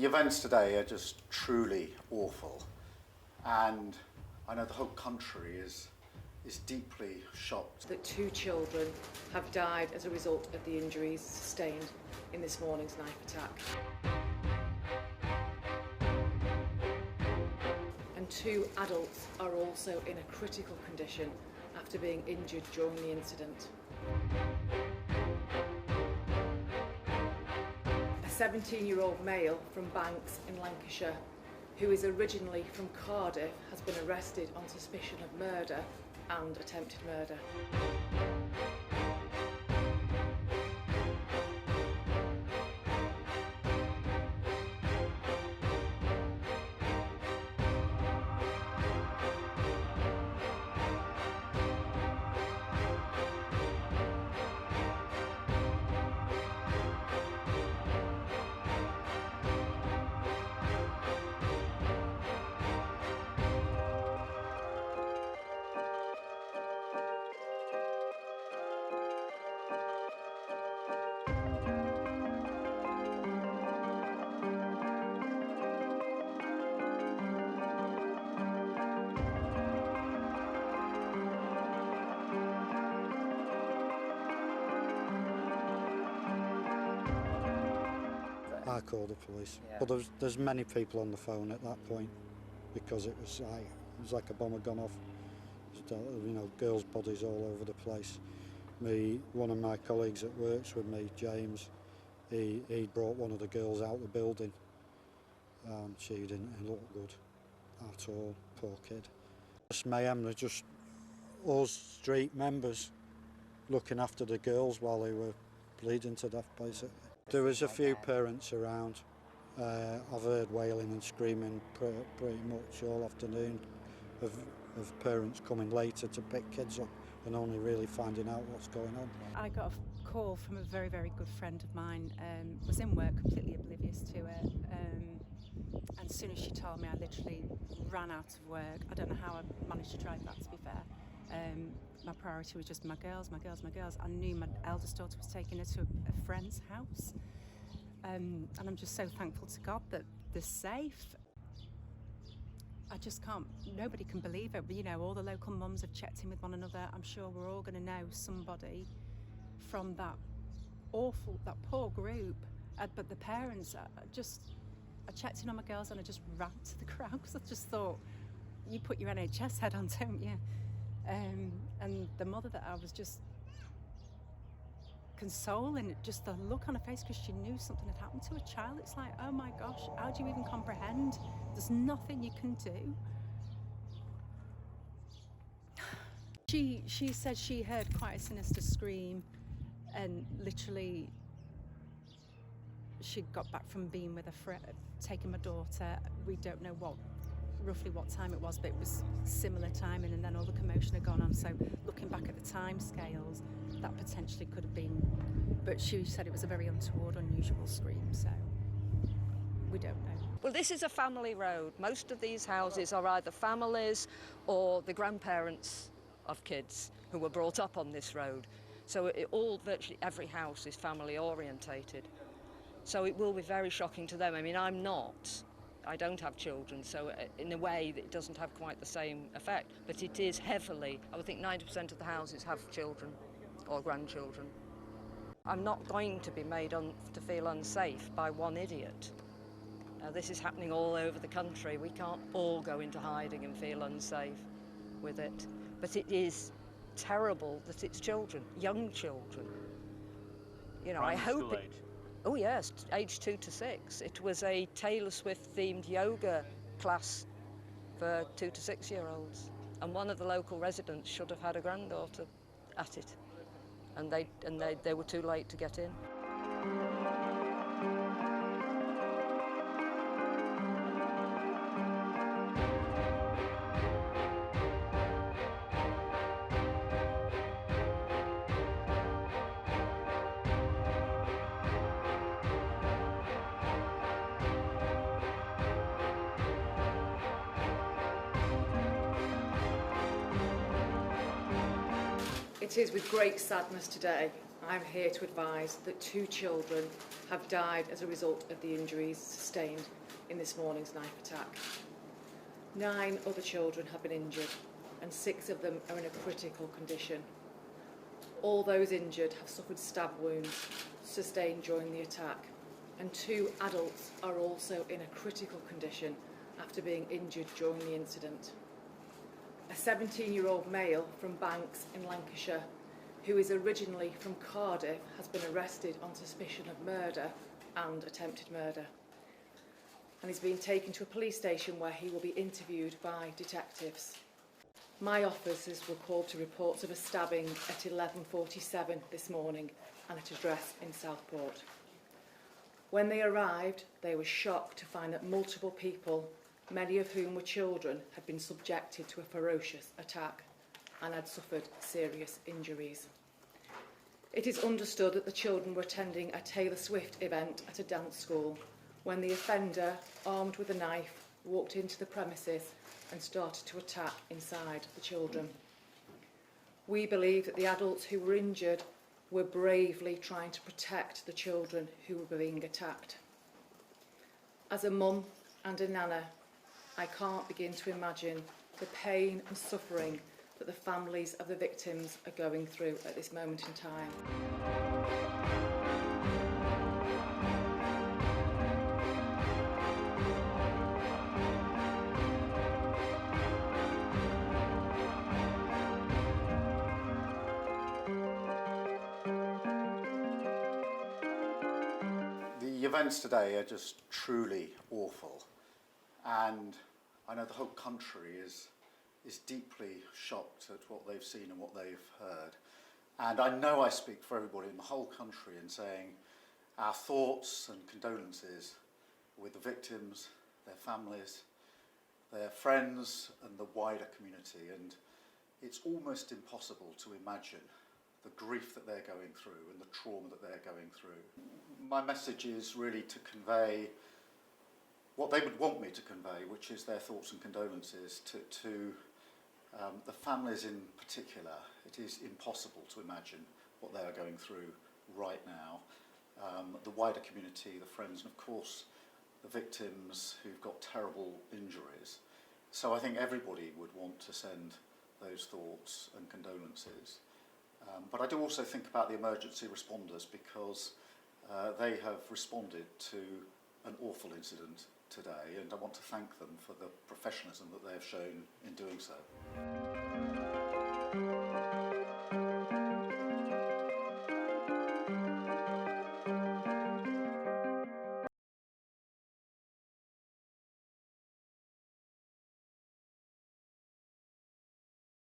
events today are just truly awful, and I know the whole country is deeply shocked. That 2 children have died as a result of the injuries sustained in this morning's knife attack. And 2 adults are also in a critical condition after being injured during the incident. A 17-year-old male from Banks in Lancashire, who is originally from Cardiff, has been arrested on suspicion of murder and attempted murder. I called the police, but there's many people on the phone at that point because it was like a bomb had gone off. Girls' bodies all over the place. One of my colleagues that works with me, James, he brought one of the girls out of the building. She didn't look good at all, poor kid. It's mayhem. They're just us street members looking after the girls while they were bleeding to death, basically. There was a few parents around. I've heard wailing and screaming pretty much all afternoon of parents coming later to pick kids up and only really finding out what's going on. I got a call from a very, very good friend of mine, was in work completely oblivious to it, and as soon as she told me, I literally ran out of work. I don't know how I managed to drive that, to be fair. My priority was just my girls. I knew my eldest daughter was taking her to a friend's house, and I'm just so thankful to God that they're safe. I just can't, nobody can believe it, but all the local mums have checked in with one another. I'm sure we're all going to know somebody from that poor group, but the parents, I checked in on my girls and I just ran to the crowd because I just thought, you put your NHS head on, don't you? And the mother that I was just consoling, just the look on her face because she knew something had happened to a child. It's like, oh my gosh, how do you even comprehend? There's nothing you can do. She said she heard quite a sinister scream, and literally she got back from being with a friend, taking my daughter. We don't know roughly what time it was, but it was similar timing, and then all the commotion had gone on. So looking back at the time scales, that potentially could have been, but she said it was a very untoward, unusual scream, so we don't know. Well, this is a family road. Most of these houses are either families or the grandparents of kids who were brought up on this road. So virtually every house is family orientated. So it will be very shocking to them. I mean, I don't have children, so in a way it doesn't have quite the same effect, but it is heavily, I would think 90% of the houses have children or grandchildren. I'm not going to be made to feel unsafe by one idiot. Now, this is happening all over the country. We can't all go into hiding and feel unsafe with it, but it is terrible that it's children, young children. I hope it... Oh yes, age 2 to 6. It was a Taylor Swift-themed yoga class for 2 to 6-year-olds, and one of the local residents should have had a granddaughter at it, and they were too late to get in. It is with great sadness today I'm here to advise that 2 children have died as a result of the injuries sustained in this morning's knife attack. 9 other children have been injured and 6 of them are in a critical condition. All those injured have suffered stab wounds sustained during the attack, and 2 adults are also in a critical condition after being injured during the incident. A 17-year-old male from Banks in Lancashire, who is originally from Cardiff, has been arrested on suspicion of murder and attempted murder, and is being taken to a police station where he will be interviewed by detectives. My officers were called to reports of a stabbing at 11:47 this morning and at a address in Southport. When they arrived, they were shocked to find that multiple people, many of whom were children, had been subjected to a ferocious attack and had suffered serious injuries. It is understood that the children were attending a Taylor Swift event at a dance school when the offender, armed with a knife, walked into the premises and started to attack inside the children. We believe that the adults who were injured were bravely trying to protect the children who were being attacked. As a mum and a nana, I can't begin to imagine the pain and suffering that the families of the victims are going through at this moment in time. The events today are just truly awful, and I know the whole country is deeply shocked at what they've seen and what they've heard. And I know I speak for everybody in the whole country in saying our thoughts and condolences with the victims, their families, their friends and the wider community. And it's almost impossible to imagine the grief that they're going through and the trauma that they're going through. My message is really to convey what they would want me to convey, which is their thoughts and condolences to the families in particular. It is impossible to imagine what they are going through right now. The wider community, the friends, and of course the victims who've got terrible injuries. So I think everybody would want to send those thoughts and condolences. But I do also think about the emergency responders, because they have responded to an awful incident today, and I want to thank them for the professionalism that they have shown in doing so.